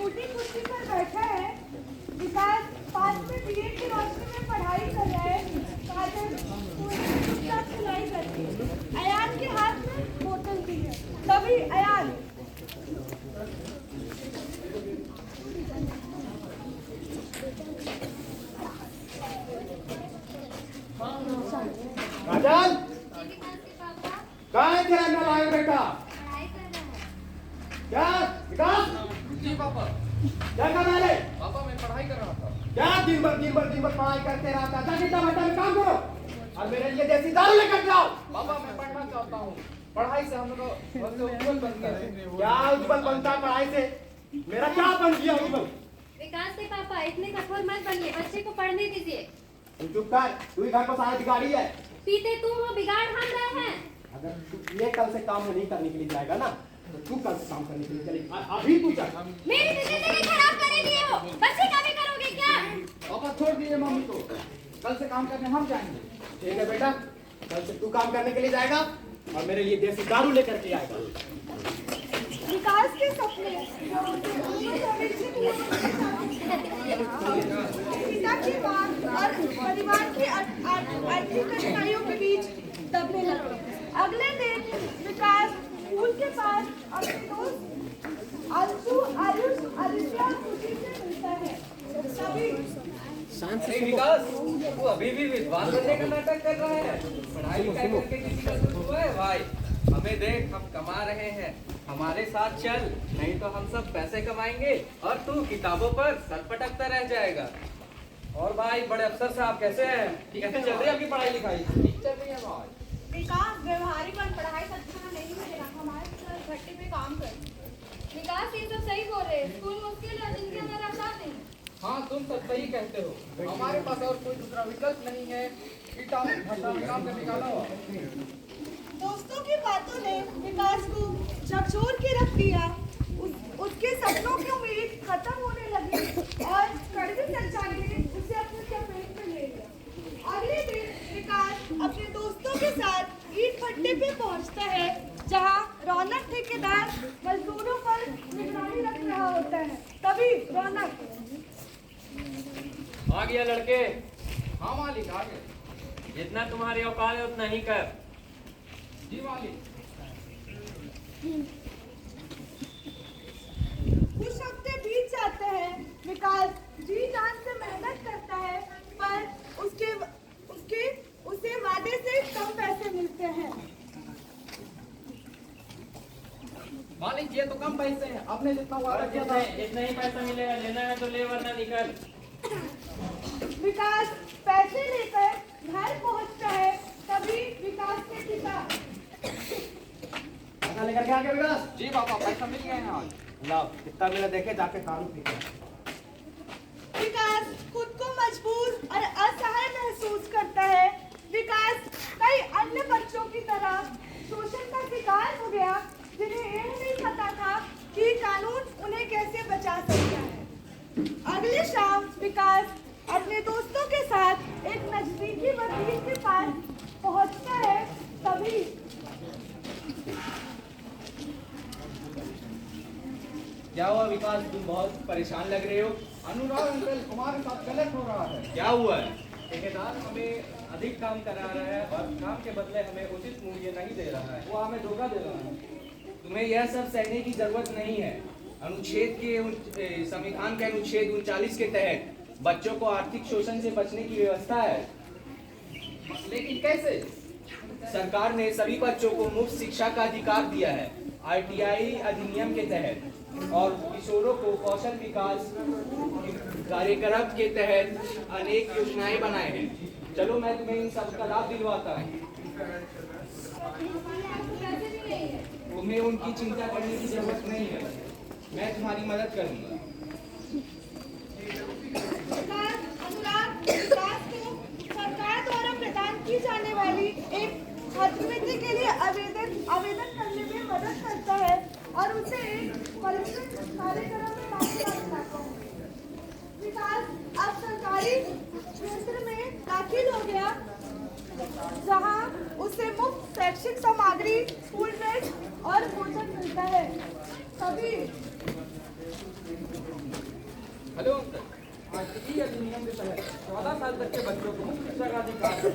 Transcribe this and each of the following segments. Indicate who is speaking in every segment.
Speaker 1: टूटी कुर्सी पर बैठा है। विकास पास में दिए की रोशनी में पढ़ाई कर रहा है। काजल चुपचाप सिलाई करती है। अयान के हाथ में बोतल भी है। तभी अयान
Speaker 2: काजल कहाँ है तेरा नालायक बेटा? क्या विकास?
Speaker 3: जी पापा।
Speaker 2: क्या कर रहा है?
Speaker 3: पापा मैं पढ़ाई कर रहा था।
Speaker 2: क्या दिन भर पढ़ाई करते रहता है? जाके टमाटर में काम करो और मेरे लिए देसी दारू लेकर जाओ।
Speaker 3: पापा मैं पढ़ना चाहता हूँ। पढ़ाई से हम लोग को उज्जवल बनता है।
Speaker 2: क्या उज्जवल बनता है पढ़ाई से? मेरा क्या बन गया उज्जवल?
Speaker 4: विकास के पापा इतने कठोर मत बनिए, बच्चे को पढ़ने दीजिए।
Speaker 2: तू चुप कर, तू ही घर को सारा बिगाड़ी है।
Speaker 4: पीते तुम हो, बिगाड़ हम रहे हैं।
Speaker 2: अगर तू ये कल से काम नहीं करने के लिए जाएगा ना तो तू कल से काम करने के लिए चलेगी। अभी तू चल।
Speaker 4: मेरी जिंदगी खराब कर दिए हो, बच्चे का भी करोगे क्या?
Speaker 3: पापा छोड़ दिए मम्मी को, कल से काम करने हम जाएंगे।
Speaker 2: ठीक है बेटा, कल से तू काम करने के लिए जाएगा और मेरे लिए देसी दारू लेकर के आएगा।
Speaker 1: विकास के सपने पिता की मांग और परिवार की आर्थिक कठिनाइयों के बीच दबने लगे। अगले दिन विकास स्कूल के पास अपने दोस्त अंशु, आयुष, आदित्य, खुशी से मिलता है। तभी
Speaker 3: अरे विकास, तू अभी भी विद्वान बनने का नाटक कर रहा है। पढ़ाई लिखाई करके किसी का कुछ हुआ है भाई? हमें देख, हम कमा रहे हैं, हमारे साथ चल, नहीं तो हम सब पैसे कमाएंगे और तू किताबों पर सर पटकता रह जाएगा। और भाई बड़े अफसर साहब कैसे हैं? कैसे चल रही है आपकी पढ़ाई लिखाई? ठीक चल रही है भाई।
Speaker 1: विकास व्यवहारिक और पढ़ाई का अच्छा नहीं मिलेगा, हमारे भट्टी पे काम कर।
Speaker 4: विकास ये सब सही बोल रहे, स्कूल मुश्किल है, जिनके हमारा साथ नहीं।
Speaker 3: हाँ तुम सब सही कहते हो, हमारे पास और कोई दूसरा विकल्प नहीं है। ईटा भट्टा में काम करने का अलावा।
Speaker 1: दोस्तों की बातों ने विकास को झकझोर के रख दिया। उसके सपनों की उम्मीद खत्म होने लगी और कड़वी चर्चा ने उसे अपने चपेट में ले लिया। अगले दिन विकास अपने दोस्तों के साथ ईंट भट्टे पे पहुंचता है, जहां रौनक ठेकेदार मजदूरों पर निगरानी रख रहा होता है। तभी रौनक
Speaker 5: आ गया लड़के।
Speaker 3: हाँ मालिक आ गए।
Speaker 5: जितना तुम्हारी औकात है उतना ही कर।
Speaker 3: जी मालिक।
Speaker 1: कुछ हफ्ते बीत जाते हैं। विकास जी जान से मेहनत करता है, पर उसे वादे से कम पैसे मिलते हैं।
Speaker 3: मालिक ये तो कम पैसे हैं, आपने जितना वादा किया था।
Speaker 5: इतना ही पैसा मिलेगा, लेना है तो ले वरना निकल।
Speaker 1: विकास पैसे लेकर घर पहुंचता है। तभी विकास के पिता
Speaker 2: पैसा लेकर के आ गया विकास?
Speaker 3: जी पापा पैसा मिल गया है आज।
Speaker 2: लाओ, कितना मिला देखे, जाके दारू पी के।
Speaker 1: विकास खुद को मजबूर और असहाय महसूस करता है। विकास कई अन्य बच्चों की तरह शोषण का शिकार हो गया, जिन्हें यह नहीं पता था कि कानून उन्हें कैसे बचा सकता है। अगली शाम विकास अपने दोस्तों के साथ एक नजदीकी वकील के पास पहुंचता है। तभी
Speaker 5: क्या हुआ विकास, तुम बहुत परेशान लग रहे हो।
Speaker 3: अनुराग अंकल हमारे साथ गलत हो रहा है।
Speaker 5: क्या हुआ है?
Speaker 3: ठेकेदार हमें अधिक काम करा रहा है और काम के बदले हमें उचित मूल्य नहीं दे रहा है। वो हमें धोखा दे रहा है।
Speaker 5: तुम्हें यह सब सहने की जरूरत नहीं है। अनुच्छेद के संविधान के अनुच्छेद 39 के तहत बच्चों को आर्थिक शोषण से बचने की व्यवस्था है।
Speaker 3: लेकिन कैसे?
Speaker 5: सरकार ने सभी बच्चों को मुफ्त शिक्षा का अधिकार दिया है आरटीआई अधिनियम के तहत, और किशोरों को कौशल विकास कार्यक्रम के तहत अनेक योजनाएं बनाए हैं। चलो मैं तुम्हें इन सब का लाभ दिलवाता हूँ। तुम्हें उनकी चिंता करने की जरूरत नहीं है, मैं तुम्हारी मदद करूंगा।
Speaker 1: अनुराग विकास को सरकार द्वारा प्रदान की जाने वाली एक छात्रवृत्ति के लिए आवेदन करने में मदद करता है और उसे एक परिष्कृत कार्यक्रम में दाखिला दिलाता है। विकास अब सरकारी क्षेत्र में दाखिल हो गया, जहां उसे मुफ्त शैक्षिक सामग्री, स्कूल ड्रेस और भोजन मिलता है। तभी
Speaker 3: हेलो अंकल, आईटीआई अधिनियम के तहत 14 साल तक के बच्चों को मुफ्त शिक्षा का अधिकार है।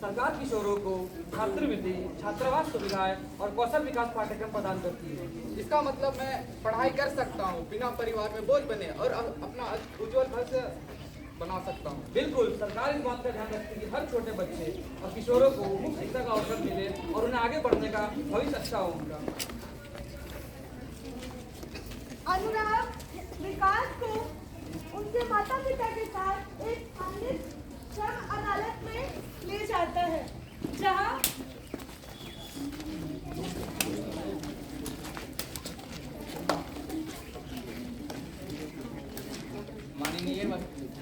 Speaker 3: सरकार किशोरों को छात्रवृत्ति, छात्रावास सुविधाएं और कौशल विकास पाठ्यक्रम प्रदान करती है।
Speaker 6: इसका मतलब मैं पढ़ाई कर सकता हूँ बिना परिवार में बोझ बने और अपना उज्जवल भविष्य बना सकता हूँ।
Speaker 3: बिल्कुल, सरकार इस बात का ध्यान रखती है कि हर छोटे बच्चे और किशोरों को मुफ्त शिक्षा का अवसर मिले और उन्हें आगे बढ़ने का भविष्य अच्छा हो उनका।
Speaker 1: अनुराग विकास को उनके माता पिता के साथ एक स्थानीय श्रम अदालत में ले जाता है, जहां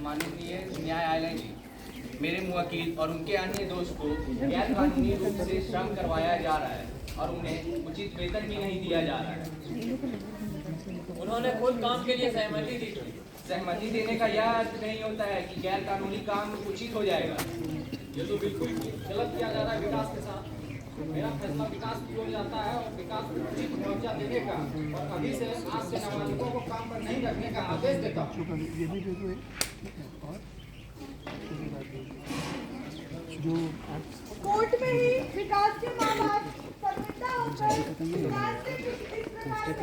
Speaker 5: माननीय न्यायालय जी, मेरे मुवक्किल और उनके अन्य दोस्त को गैर कानूनी रूप से श्रम करवाया जा रहा है और उन्हें उचित वेतन भी नहीं दिया जा रहा है।
Speaker 3: उन्होंने खुद काम के लिए सहमति दी थी।
Speaker 5: सहमति देने का यह अर्थ नहीं होता है कि गैर कानूनी काम उचित हो जाएगा।
Speaker 3: ये तो बिल्कुल गलत किया जा रहा है विकास के साथ। मेरा फैसला विकास की ओर जाता है और विकास को उचित मुआवजा देने का और अभी से आज से नाबालिगों को काम पर नहीं रखने का आदेश देता हूँ।
Speaker 1: कोर्ट में ही विकास के माँ बाप शर्मिंदा होकर विकास से इस प्रकार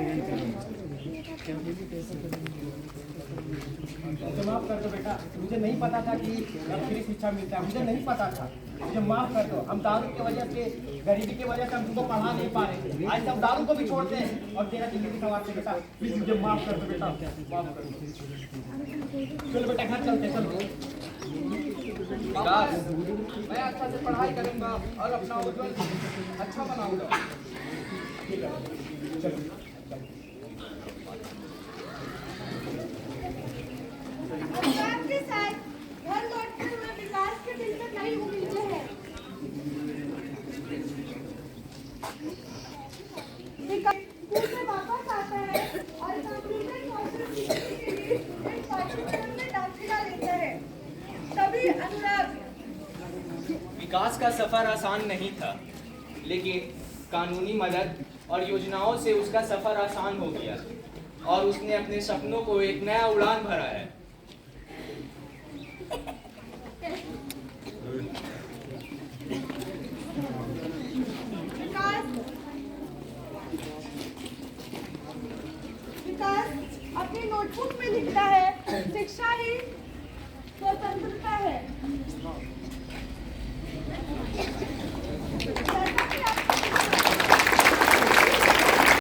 Speaker 2: मुझे माफ कर दो बेटा, मुझे नहीं पता था कि फ्री शिक्षा मिलता है, मुझे नहीं पता था, मुझे माफ कर दो। हम दारू की वजह से, गरीबी की वजह से हम तुमको पढ़ा नहीं पा रहे, आज हम दारू को भी छोड़ते हैं और तेरा जिंदगी संवारते बेटा। प्लीज मुझे माफ कर दो बेटा, माफ कर दो। चलो बेटा घर चलते, चलो।
Speaker 5: विकास, मैं अच्छा से पढ़ाई करूंगा और अपना उज्जवल अच्छा बनाऊंगा।
Speaker 2: ठीक है, चलो।
Speaker 1: अनुराग के साथ घर लौटते हुए विकास के दिल में नई उम्मीदें हैं। विकास स्कूल में वापस आता है और कंप्यूटर कौशल सीखने के लिए एक पाठ्यक्रम में दाखिला लेता है। तभी अनुराग
Speaker 5: विकास का सफर आसान नहीं था, लेकिन कानूनी मदद और योजनाओं से उसका सफर आसान हो गया और उसने अपने सपनों को एक नया उड़ान भरा है।
Speaker 1: विकास अपनी नोटबुक में लिखता है, शिक्षा ही स्वतंत्रता है। जैसा कि आप